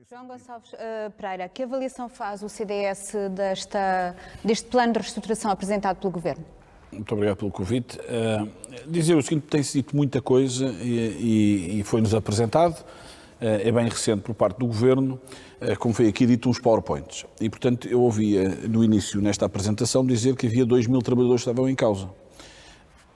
João Gonçalves Pereira, que avaliação faz o CDS deste plano de reestruturação apresentado pelo Governo? Muito obrigado pelo convite. Dizer o seguinte, tem-se dito muita coisa e foi-nos apresentado, é bem recente por parte do Governo, como foi aqui dito, uns PowerPoints. E, portanto, eu ouvia no início, nesta apresentação, dizer que havia 2.000 trabalhadores que estavam em causa.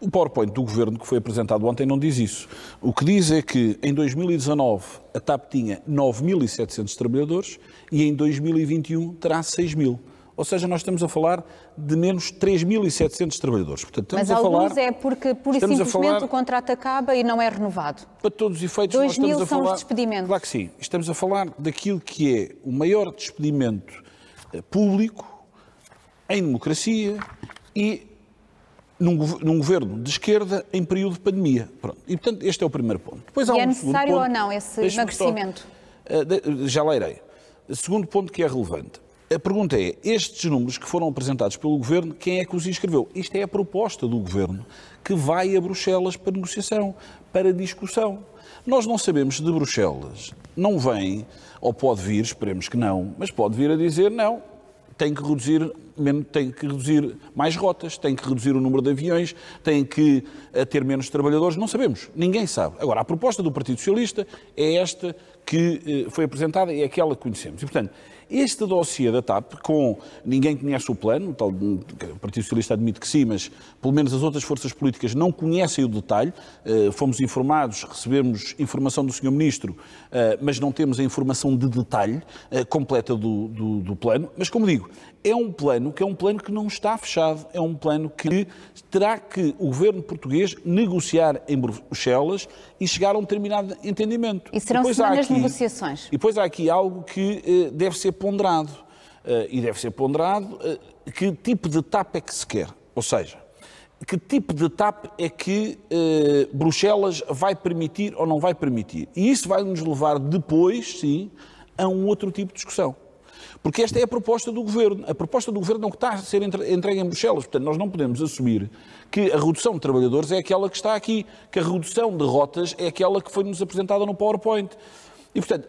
O PowerPoint do Governo que foi apresentado ontem não diz isso. O que diz é que em 2019 a TAP tinha 9.700 trabalhadores e em 2021 terá 6.000. Ou seja, nós estamos a falar de menos 3.700 trabalhadores. Portanto, mas alguns é porque, pura e simplesmente, o contrato acaba e não é renovado. Para todos os efeitos, 2.000 nós estamos a falar... são os despedimentos. Claro que sim. Estamos a falar daquilo que é o maior despedimento público em democracia e num governo de esquerda em período de pandemia. Pronto. E, portanto, este é o primeiro ponto. Depois há é necessário ou não esse emagrecimento? Já lá irei. Segundo ponto que é relevante. A pergunta é, estes números que foram apresentados pelo Governo, quem é que os inscreveu? Isto é a proposta do Governo, que vai a Bruxelas para negociação, para discussão. Nós não sabemos se de Bruxelas não vem, ou pode vir, esperemos que não, mas pode vir a dizer não, tem que reduzir mais rotas, tem que reduzir o número de aviões, tem que ter menos trabalhadores, não sabemos, ninguém sabe. Agora, a proposta do Partido Socialista é esta que foi apresentada e é aquela que conhecemos. E, portanto, este dossiê da TAP, com ninguém conhece o plano, o Partido Socialista admite que sim, mas pelo menos as outras forças políticas não conhecem o detalhe, fomos informados, recebemos informação do Sr. Ministro, mas não temos a informação de detalhe completa do plano, mas como digo, é um plano que não está fechado, é um plano que terá que o governo português negociar em Bruxelas e chegar a um determinado entendimento. E serão semanas de negociações. E depois há aqui algo que deve ser ponderado. Que tipo de TAP é que se quer? Ou seja, que tipo de TAP é que Bruxelas vai permitir ou não vai permitir? E isso vai nos levar depois, sim, a um outro tipo de discussão. Porque esta é a proposta do Governo. A proposta do Governo é o que está a ser entregue em Bruxelas. Portanto, nós não podemos assumir que a redução de trabalhadores é aquela que está aqui, que a redução de rotas é aquela que foi-nos apresentada no PowerPoint. E, portanto,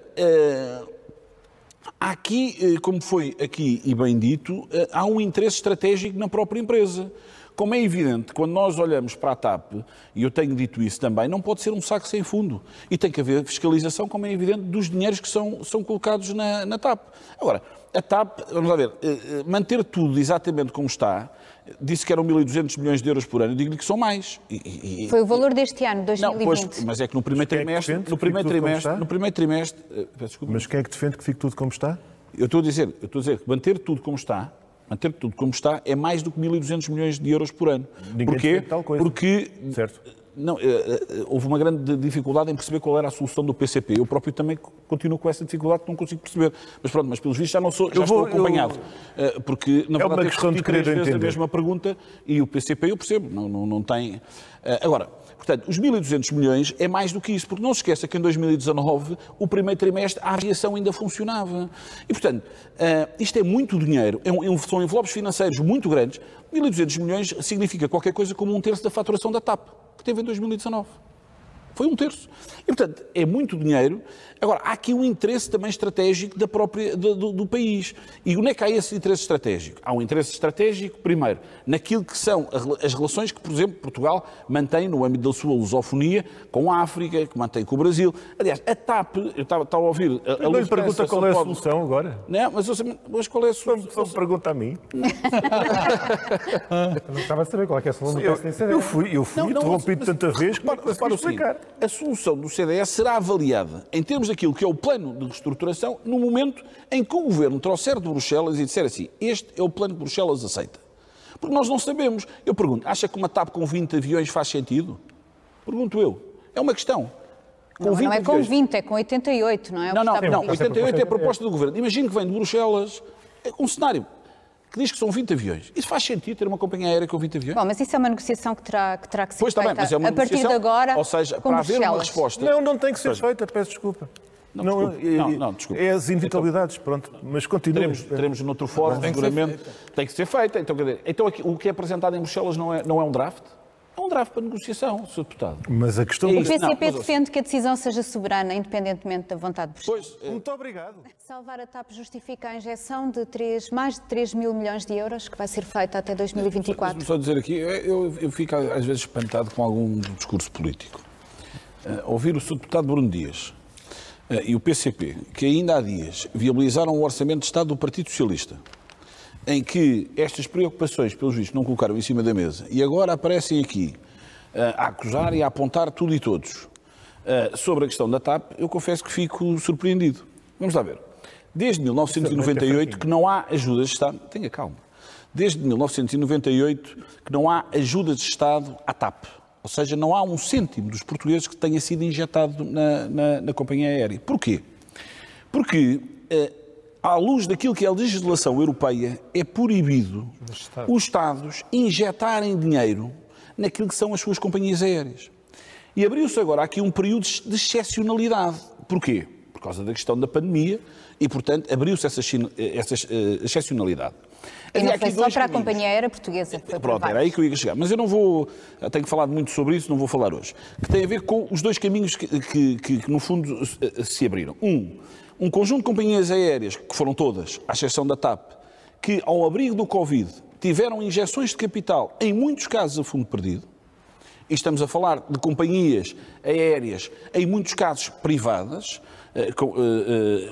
há aqui, como foi aqui e bem dito, há um interesse estratégico na própria empresa. Como é evidente, quando nós olhamos para a TAP, e eu tenho dito isso também, não pode ser um saco sem fundo. E tem que haver fiscalização, como é evidente, dos dinheiros que são colocados na TAP. Agora, a TAP, vamos lá ver, manter tudo exatamente como está, disse que eram 1.200 milhões de euros por ano, eu digo-lhe que são mais. Foi o valor deste ano, 2020. Não, pois, mas é que no primeiro trimestre, desculpa. Mas quem é que defende que fique tudo como está? Eu estou a dizer que manter tudo como está é mais do que 1.200 milhões de euros por ano. Porquê? Tal coisa. Porque certo. Não, houve uma grande dificuldade em perceber qual era a solução do PCP. Eu próprio também continuo com essa dificuldade que não consigo perceber. Mas pronto, mas pelos vistos já estou acompanhado. Porque, na verdade, uma questão de querer entender. A mesma pergunta e o PCP eu percebo, não tem... Agora, portanto, os 1.200 milhões é mais do que isso, porque não se esqueça que em 2019, o primeiro trimestre, a aviação ainda funcionava. E, portanto, isto é muito dinheiro, são envelopes financeiros muito grandes. 1.200 milhões significa qualquer coisa como 1/3 da faturação da TAP, que teve em 2019. Foi 1/3. E, portanto, é muito dinheiro. Agora, há aqui um interesse também estratégico do país. E onde é que há esse interesse estratégico? Há um interesse estratégico, primeiro, naquilo que são as relações que, por exemplo, Portugal mantém no âmbito da sua lusofonia com a África, que mantém com o Brasil. Aliás, a TAP, eu estava a ouvir... Eu não lhe pergunta qual é a solução agora. Não, mas qual é a solução? Só me pergunta a mim. Eu não estava a saber qual é a solução do PSD. Eu fui interrompido tanta vez que para explicar. A solução do CDS será avaliada em termos daquilo que é o plano de reestruturação no momento em que o Governo trouxer de Bruxelas e disser assim, este é o plano que Bruxelas aceita. Porque nós não sabemos. Eu pergunto, acha que uma TAP com 20 aviões faz sentido? Pergunto eu. É uma questão. Não é com 20, é com 88, não é? Não, 88 é a proposta do Governo. Imagino que vem de Bruxelas, um cenário que diz que são 20 aviões. Isso faz sentido ter uma companhia aérea com 20 aviões? Bom, mas isso é uma negociação que terá que ser feita mas é uma a partir de agora. Ou seja, para haver uma resposta. Não tem que ser feita, peço desculpa. Desculpa. É as inevitabilidades, pronto. Mas continuamos. Teremos noutro fórum, seguramente. Tem que ser feita. Então, aqui, o que é apresentado em Bruxelas não é um draft? É um draft para negociação, Sr. Deputado. Mas a questão... É O isso. PCP Não, mas- defende que a decisão seja soberana, independentemente da vontade de Bruxelas. Pois, Muito obrigado. Salvar a TAP justifica a injeção de mais de 3 mil milhões de euros que vai ser feita até 2024. deixe-me só dizer aqui, eu fico às vezes espantado com algum discurso político. Ouvir o Sr. Deputado Bruno Dias e o PCP, que ainda há dias viabilizaram o Orçamento de Estado do Partido Socialista, em que estas preocupações, pelos vistos, não colocaram em cima da mesa, e agora aparecem aqui a acusar e a apontar tudo e todos sobre a questão da TAP, eu confesso que fico surpreendido. Vamos lá ver. Desde 1998 que não há ajudas de Estado... Tenha calma. Desde 1998 que não há ajudas de Estado à TAP. Ou seja, não há um cêntimo dos portugueses que tenha sido injetado na companhia aérea. Porquê? Porque, à luz daquilo que é a legislação europeia, é proibido os Estados injetarem dinheiro naquilo que são as suas companhias aéreas. E abriu-se agora aqui um período de excepcionalidade. Porquê? Por causa da questão da pandemia e, portanto, abriu-se essa excepcionalidade. E não Havia foi aqui só dois para a caminhos. companhia aérea portuguesa. Foi Pronto, para era aí que eu ia chegar. Mas eu não vou... Tenho falado muito sobre isso, não vou falar hoje. Que tem a ver com os dois caminhos que no fundo, se abriram. Um conjunto de companhias aéreas, que foram todas, à exceção da TAP, que, ao abrigo do Covid, tiveram injeções de capital, em muitos casos a fundo perdido. E estamos a falar de companhias aéreas, em muitos casos privadas,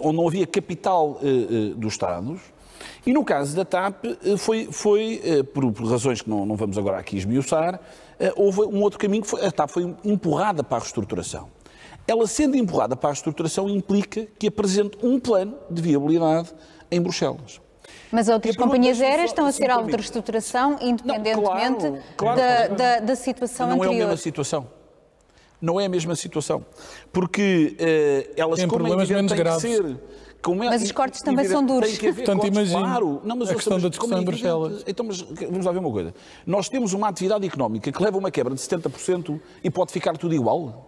onde não havia capital dos Estados. E no caso da TAP, por razões que não vamos agora aqui esmiuçar, houve um outro caminho, a TAP foi empurrada para a reestruturação. Ela sendo empurrada para a reestruturação implica que apresente um plano de viabilidade em Bruxelas. Mas outras Eu pergunto, companhias deixa-me aéreas só- estão a se ser me alvo de permite. reestruturação, independentemente claro. da situação Não é a anterior. mesma situação. Não é a mesma situação. Porque elas, Tem como é problemas evidente, menos têm graves. que ser... Mas os cortes também são duros. Tem que haver Portanto, cortes, imagino claro. Não, mas a questão mas da discussão como é em Bruxelas. evidente. Então, mas vamos lá ver uma coisa. Nós temos uma atividade económica que leva a uma quebra de 70% e pode ficar tudo igual.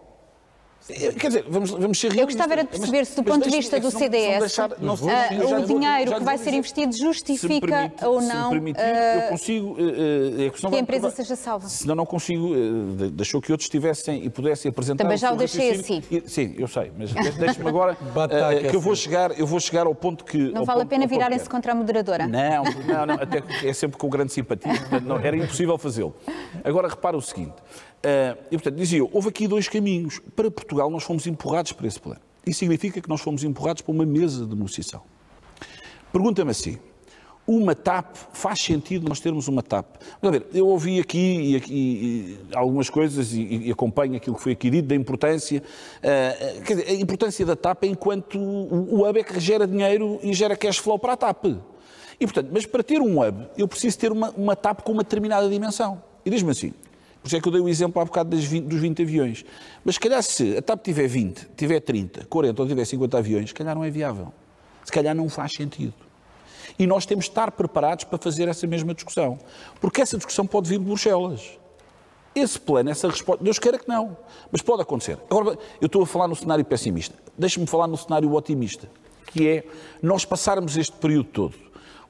Quer dizer, vamos ser realistas. Eu gostava era de perceber se, do ponto de vista do CDS, o dinheiro que vai ser investido justifica ou não Se me permitir, eu consigo... que a empresa seja salva. Senão não consigo... Deixou que outros tivessem e pudessem apresentar... Também o já seu o deixei raciocínio. Sim, eu sei, mas deixe-me agora... Bataca, que eu vou chegar ao ponto que... Não vale a pena virarem-se contra a moderadora. Não, até é sempre com grande simpatia, portanto, não, era impossível fazê-lo. Agora, repara o seguinte, e portanto, dizia eu, houve aqui dois caminhos. Para Portugal, nós fomos empurrados para esse plano. Isso significa que nós fomos empurrados para uma mesa de negociação. Pergunta-me assim, uma TAP, faz sentido nós termos uma TAP? Vamos ver, eu ouvi aqui algumas coisas e acompanho aquilo que foi aqui dito, da importância, quer dizer, a importância da TAP enquanto o hub é que gera dinheiro e gera cash flow para a TAP. E, portanto, mas para ter um hub, eu preciso ter uma TAP com uma determinada dimensão. E diz-me assim, por isso é que eu dei o exemplo há bocado dos 20 aviões. Mas se calhar se a TAP tiver 20, tiver 30, 40 ou tiver 50 aviões, se calhar não é viável. Se calhar não faz sentido. E nós temos de estar preparados para fazer essa mesma discussão. Porque essa discussão pode vir de Bruxelas. Esse plano, essa resposta, Deus queira que não, mas pode acontecer. Agora, eu estou a falar no cenário pessimista. Deixe-me falar no cenário otimista, que é nós passarmos este período todo.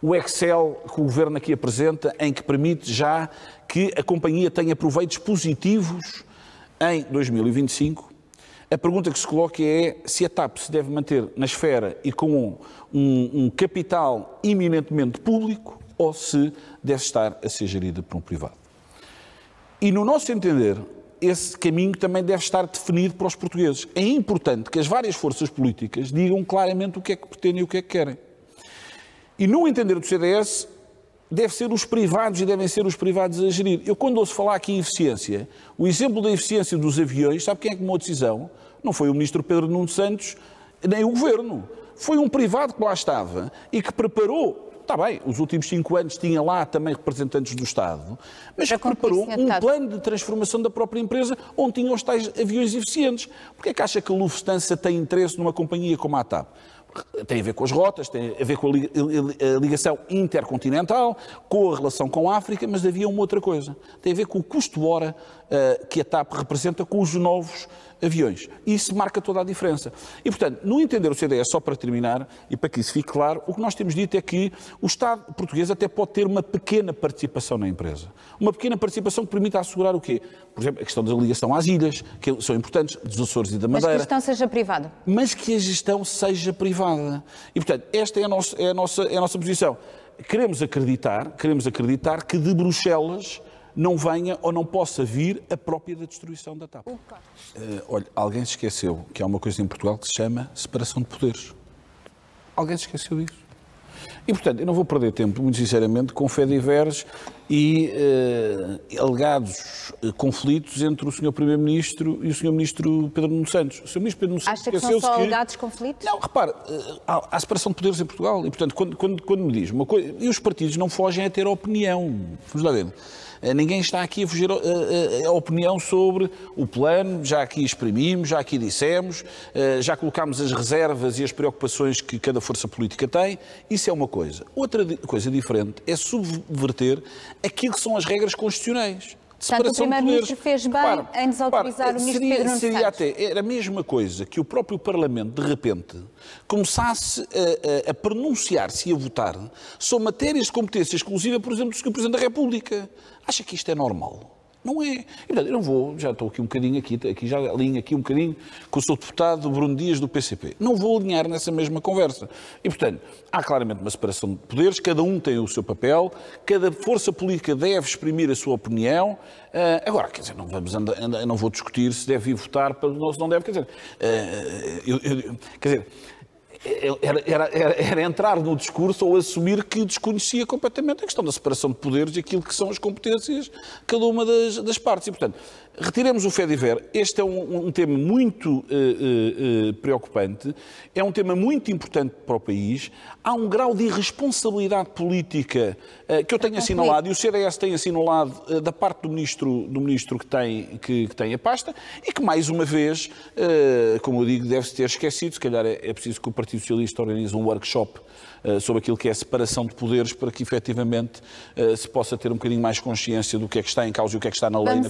O Excel que o Governo aqui apresenta, em que permite já que a companhia tenha proveitos positivos em 2025. A pergunta que se coloca é se a TAP se deve manter na esfera e com um capital eminentemente público ou se deve estar a ser gerida por um privado. E no nosso entender, esse caminho também deve estar definido para os portugueses. É importante que as várias forças políticas digam claramente o que é que pretendem e o que é que querem. E no entender do CDS, deve ser os privados e devem ser os privados a gerir. Eu, quando ouço falar aqui em eficiência, o exemplo da eficiência dos aviões, sabe quem é que tomou a decisão? Não foi o ministro Pedro Nuno Santos, nem o Governo. Foi um privado que lá estava e que preparou, está bem, os últimos 5 anos tinha lá também representantes do Estado, mas que preparou um plano de transformação da própria empresa onde tinham os tais aviões eficientes. Porquê é que acha que a Lufthansa tem interesse numa companhia como a TAP? Tem a ver com as rotas, tem a ver com a ligação intercontinental, com a relação com a África, mas havia uma outra coisa. Tem a ver com o custo-hora que a TAP representa com os novos aviões. E isso marca toda a diferença. E, portanto, no entender o CDS, só para terminar, e para que isso fique claro, o que nós temos dito é que o Estado português até pode ter uma pequena participação na empresa. Uma pequena participação que permita assegurar o quê? Por exemplo, a questão da ligação às ilhas, que são importantes, dos Açores e da Madeira. Mas que a gestão seja privada. Mas que a gestão seja privada. E, portanto, esta é a nossa posição. Queremos acreditar que de Bruxelas não venha ou não possa vir a própria da destruição da TAP. Olha, alguém se esqueceu que há uma coisa em Portugal que se chama separação de poderes. Alguém se esqueceu disso. E, portanto, eu não vou perder tempo, muito sinceramente, com fediveres e alegados conflitos entre o Sr. Primeiro-Ministro e o Sr. Ministro Pedro Nuno Santos. O Sr. Ministro Pedro Nuno Santos acha que são só alegados conflitos? Não, repare, há separação de poderes em Portugal e, portanto, quando me diz uma coisa... E os partidos não fogem a ter opinião. Vamos lá ver. Ninguém está aqui a fugir a opinião sobre o plano, já aqui exprimimos, já aqui dissemos, já colocámos as reservas e as preocupações que cada força política tem. Isso é uma coisa. Outra coisa diferente é subverter aquilo que são as regras constitucionais. Portanto, o Primeiro-Ministro fez bem em desautorizar o Ministro Pedro Nuno Santos. Era a mesma coisa que o próprio Parlamento, de repente, começasse a pronunciar-se e a votar sobre matérias de competência exclusiva, por exemplo, do Sr. Presidente da República. Acha que isto é normal? Não é. E, portanto, eu não vou, já estou aqui um bocadinho, aqui já alinho aqui um bocadinho com o Sr. Deputado Bruno Dias do PCP. Não vou alinhar nessa mesma conversa. E, portanto, há claramente uma separação de poderes, cada um tem o seu papel, cada força política deve exprimir a sua opinião. Agora, quer dizer, não vou discutir se deve ir votar ou se não deve, quer dizer, quer dizer, era entrar no discurso ou assumir que desconhecia completamente a questão da separação de poderes e aquilo que são as competências de cada uma das partes. E, portanto, retiremos o fediver. Este é um tema muito preocupante, é um tema muito importante para o país. Há um grau de irresponsabilidade política que eu tenho assinalado e o CDS tem assinalado da parte do ministro que tem a pasta e que, mais uma vez, como eu digo, deve-se ter esquecido. Se calhar é preciso que o Partido Socialista organize um workshop sobre aquilo que é a separação de poderes para que, efetivamente, se possa ter um bocadinho mais consciência do que é que está em causa e o que é que está na lei.